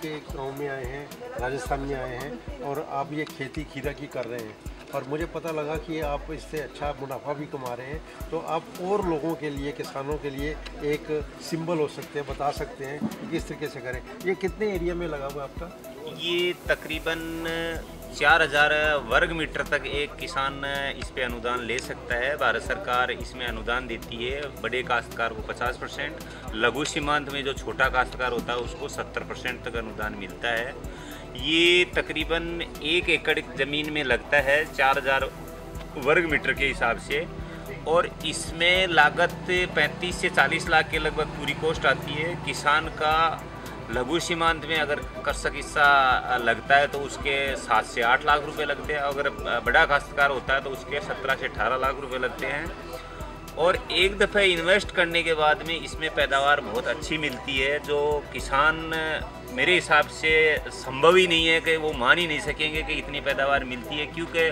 के एक गाँव में आए हैं, राजस्थान में आए हैं और आप ये खेती खीरा की कर रहे हैं और मुझे पता लगा कि आप इससे अच्छा मुनाफा भी कमा रहे हैं, तो आप और लोगों के लिए, किसानों के लिए एक सिंबल हो सकते हैं, बता सकते हैं कि किस तरीके से करें। ये कितने एरिया में लगा हुआ है आपका? ये तकरीबन 4000 वर्ग मीटर तक एक किसान इस पे अनुदान ले सकता है। भारत सरकार इसमें अनुदान देती है। बड़े काश्तकार को 50%, लघु सीमांत में जो छोटा काश्तकार होता है उसको 70% तक अनुदान मिलता है। ये तकरीबन 1 एकड़ ज़मीन में लगता है 4000 वर्ग मीटर के हिसाब से, और इसमें लागत 35 से 40 लाख के लगभग पूरी कॉस्ट आती है। किसान का लघु सीमांत में अगर कर्षक हिस्सा लगता है तो उसके 7 से 8 लाख रुपए लगते हैं। अगर बड़ा काश्तकार होता है तो उसके 17 से 18 लाख रुपए लगते हैं। और एक दफ़े इन्वेस्ट करने के बाद में इसमें पैदावार बहुत अच्छी मिलती है, जो किसान मेरे हिसाब से संभव ही नहीं है कि वो मान ही नहीं सकेंगे कि इतनी पैदावार मिलती है। क्योंकि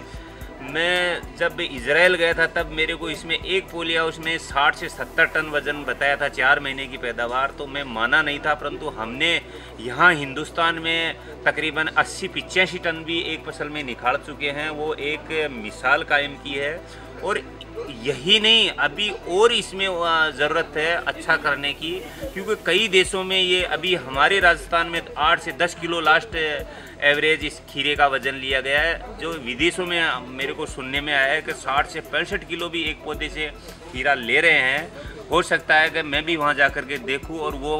मैं जब इजराइल गया था तब मेरे को इसमें एक पोली हाउस में 60 से 70 टन वज़न बताया था 4 महीने की पैदावार, तो मैं माना नहीं था। परंतु हमने यहाँ हिंदुस्तान में तकरीबन 80-85 टन भी एक फसल में निकाल चुके हैं। वो एक मिसाल कायम की है। और यही नहीं, अभी और इसमें ज़रूरत है अच्छा करने की, क्योंकि कई देशों में ये अभी हमारे राजस्थान में 8 से 10 किलो लास्ट एवरेज इस खीरे का वज़न लिया गया है। जो विदेशों में मेरे को सुनने में आया है कि 60 से 65 किलो भी एक पौधे से खीरा ले रहे हैं। हो सकता है कि मैं भी वहाँ जा कर के देखूँ और वो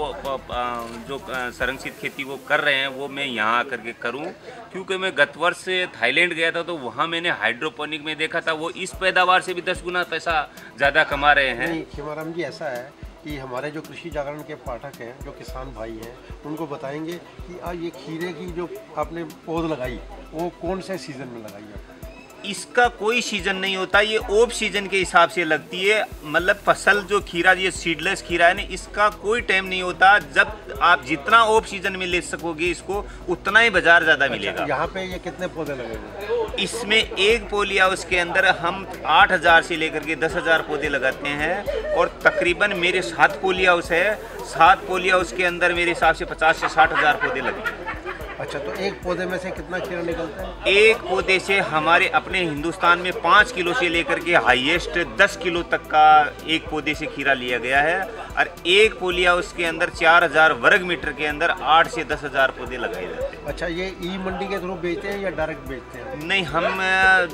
जो संरक्षित खेती वो कर रहे हैं वो मैं यहाँ आकर के करूँ। क्योंकि मैं गत वर्ष थाईलैंड गया था तो वहाँ मैंने हाइड्रोपोनिक में देखा था, वो इस पैदावार से भी 10 गुना पैसा ज़्यादा कमा रहे हैं। नहीं खीमाराम जी, ऐसा है कि हमारे जो कृषि जागरण के पाठक हैं, जो किसान भाई हैं, उनको बताएंगे कि ये खीरे की जो आपने पौध लगाई वो कौन से सीज़न में लगाई है? इसका कोई सीज़न नहीं होता, ये ऑफ सीज़न के हिसाब से लगती है। मतलब फसल जो खीरा, ये सीडलेस खीरा है ना, इसका कोई टाइम नहीं होता। जब आप जितना ऑफ सीज़न में ले सकोगे इसको, उतना ही बाजार ज़्यादा मिलेगा। यहाँ पे ये कितने पौधे लगे हुए? इसमें एक पोली हाउस के अंदर हम 8000 से लेकर के 10,000 पौधे लगाते हैं। और तकरीबन मेरे 7 पोली हाउस है। 7 पोली हाउस के अंदर मेरे हिसाब से 50 से 60,000 पौधे लगे हैं। अच्छा, तो एक पौधे में से कितना खीरा निकलता है? एक पौधे से हमारे अपने हिंदुस्तान में 5 किलो से लेकर के हाईएस्ट 10 किलो तक का एक पौधे से खीरा लिया गया है। और एक पोली हाउस के अंदर 4000 वर्ग मीटर के अंदर 8 से 10,000 पौधे लगाए जाते हैं। अच्छा, ये ई मंडी के थ्रू बेचते हैं या डायरेक्ट बेचते हैं? नहीं, हम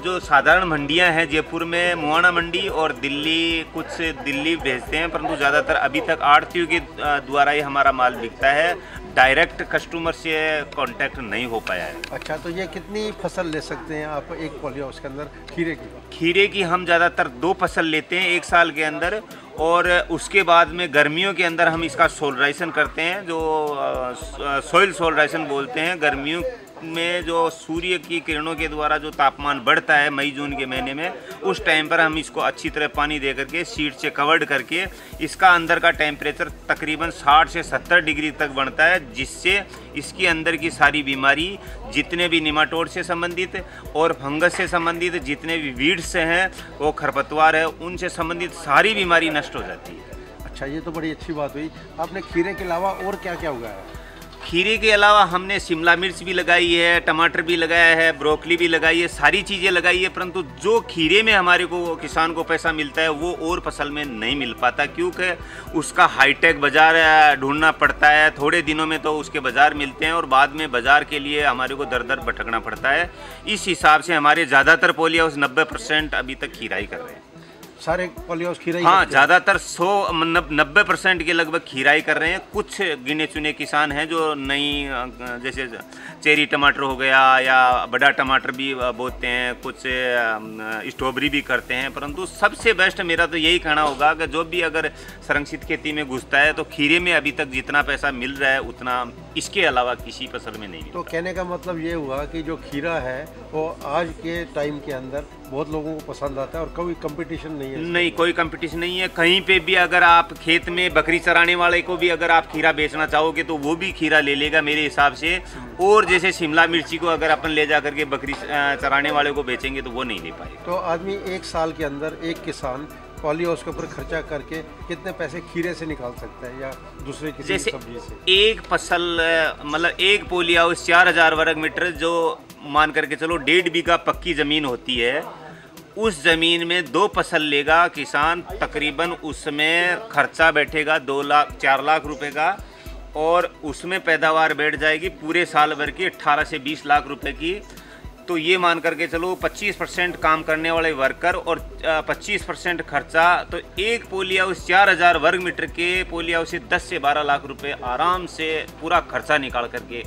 जो साधारण मंडियां हैं जयपुर में मुआना मंडी और दिल्ली, कुछ दिल्ली भेजते हैं, परंतु ज़्यादातर अभी तक आढ़तियों के द्वारा ही हमारा माल बिकता है। डायरेक्ट कस्टमर से कांटेक्ट नहीं हो पाया है। अच्छा, तो ये कितनी फसल ले सकते हैं आप एक पॉली हाउस के अंदर खीरे की? खीरे की हम ज़्यादातर 2 फसल लेते हैं एक साल के अंदर, और उसके बाद में गर्मियों के अंदर हम इसका सोलराइजेशन करते हैं, जो सॉइल सोलराइजेशन बोलते हैं। गर्मियों में जो सूर्य की किरणों के द्वारा जो तापमान बढ़ता है मई जून के महीने में, उस टाइम पर हम इसको अच्छी तरह पानी दे करके सीड से कवर्ड करके इसका अंदर का टेम्परेचर तकरीबन 60 से 70 डिग्री तक बढ़ता है, जिससे इसकी अंदर की सारी बीमारी, जितने भी निमाटोड से संबंधित और फंगस से संबंधित जितने भी वीड्स हैं, वो खरपतवार है, उनसे संबंधित सारी बीमारी नष्ट हो जाती है। अच्छा, ये तो बड़ी अच्छी बात हुई। आपने खीरे के अलावा और क्या क्या उगाया? खीरे के अलावा हमने शिमला मिर्च भी लगाई है, टमाटर भी लगाया है, ब्रोकली भी लगाई है, सारी चीज़ें लगाई है। परंतु जो खीरे में हमारे को किसान को पैसा मिलता है वो और फसल में नहीं मिल पाता, क्योंकि उसका हाईटेक बाज़ार ढूंढना पड़ता है। थोड़े दिनों में तो उसके बाज़ार मिलते हैं और बाद में बाज़ार के लिए हमारे को दर दर भटकना पड़ता है। इस हिसाब से हमारे ज़्यादातर पोली हाउस 90% अभी तक खीरा ही कर रहे हैं। सारे पॉली हाउस खीरा ही? हाँ, ज़्यादातर 90% के लगभग खीरा ही कर रहे हैं। कुछ गिने चुने किसान हैं जो नई, जैसे चेरी टमाटर हो गया या बड़ा टमाटर भी बोते हैं, कुछ स्ट्रॉबेरी भी करते हैं। परंतु सबसे बेस्ट मेरा तो यही कहना होगा कि जो भी अगर संरक्षित खेती में घुसता है तो खीरे में अभी तक जितना पैसा मिल रहा है उतना इसके अलावा किसी फसल में नहीं। तो कहने का मतलब ये हुआ कि जो खीरा है वो आज के टाइम के अंदर बहुत लोगों को पसंद आता है और कोई कंपटीशन नहीं है? नहीं, कोई कंपटीशन नहीं है। कहीं पे भी अगर आप खेत में बकरी चराने वाले को भी अगर आप खीरा बेचना चाहोगे तो वो भी खीरा ले लेगा मेरे हिसाब से। और जैसे शिमला मिर्ची को अगर अपन ले जा करके बकरी चराने वाले को बेचेंगे तो वो नहीं ले पाएगा। तो आदमी एक साल के अंदर, एक किसान पॉली हाउस के ऊपर खर्चा करके कितने पैसे खीरे से निकाल सकता है या दूसरे किसी जैसे सब्जी से? एक फसल मतलब एक पॉली हाउस 4000 वर्ग मीटर, जो मान करके चलो 1.5 बीघा पक्की ज़मीन होती है, उस ज़मीन में 2 फसल लेगा किसान, तकरीबन उसमें खर्चा बैठेगा 2 लाख 4 लाख रुपए का, और उसमें पैदावार बैठ जाएगी पूरे साल भर की 18 से 20 लाख रुपए की। तो ये मान करके चलो 25% काम करने वाले वर्कर और 25% खर्चा, तो एक पॉली हाउस 4000 वर्ग मीटर के पॉली हाउस से 10 से 12 लाख रुपए आराम से पूरा खर्चा निकाल करके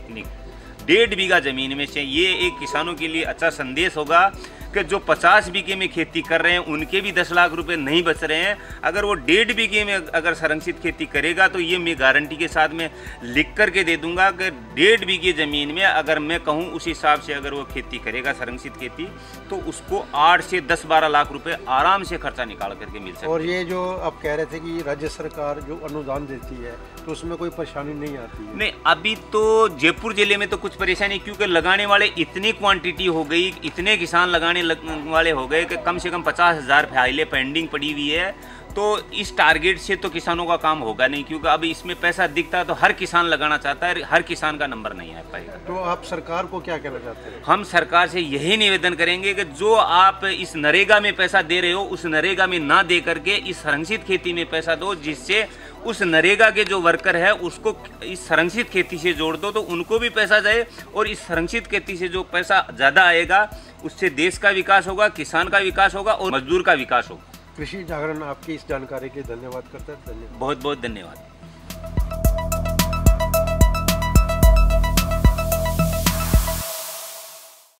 1.5 बीघा ज़मीन में से। ये एक किसानों के लिए अच्छा संदेश होगा कि जो 50 बीघे में खेती कर रहे हैं उनके भी 10 लाख रुपए नहीं बच रहे हैं। अगर वो 1.5 बीघे में अगर संरक्षित खेती करेगा तो ये मैं गारंटी के साथ में लिख करके दे दूंगा कि 1.5 बीघे ज़मीन में अगर मैं कहूँ उस हिसाब से अगर वो खेती करेगा संरक्षित खेती, तो उसको 8 से 10-12 लाख रुपए आराम से खर्चा निकाल करके मिल सकता है। और ये जो आप कह रहे थे कि राज्य सरकार जो अनुदान देती है तो उसमें कोई परेशानी नहीं आती है? नहीं, अभी तो जयपुर जिले में तो कुछ परेशानी, क्योंकि लगाने वाले इतनी क्वांटिटी हो गई, इतने किसान लगाने वाले हो गए कि कम से कम 50,000 फाइलें पेंडिंग पड़ी हुई है। तो इस टारगेट से तो किसानों का काम होगा नहीं, क्योंकि अब इसमें पैसा दिखता है तो हर किसान लगाना चाहता है, हर किसान का नंबर नहीं आ पाएगा। तो आप सरकार को क्या कहना चाहते हैं? हम सरकार से यही निवेदन करेंगे कि जो आप इस नरेगा में पैसा दे रहे हो उस नरेगा में ना दे करके इस संरक्षित खेती में पैसा दो, जिससे उस नरेगा के जो वर्कर है उसको इस संरक्षित खेती से जोड़ दो, तो उनको भी पैसा जाए, और इस संरक्षित खेती से जो पैसा ज़्यादा आएगा उससे देश का विकास होगा, किसान का विकास होगा और मजदूर का विकास होगा। कृषि जागरण आपकी इस जानकारी के लिए धन्यवाद करता है। बहुत बहुत धन्यवाद।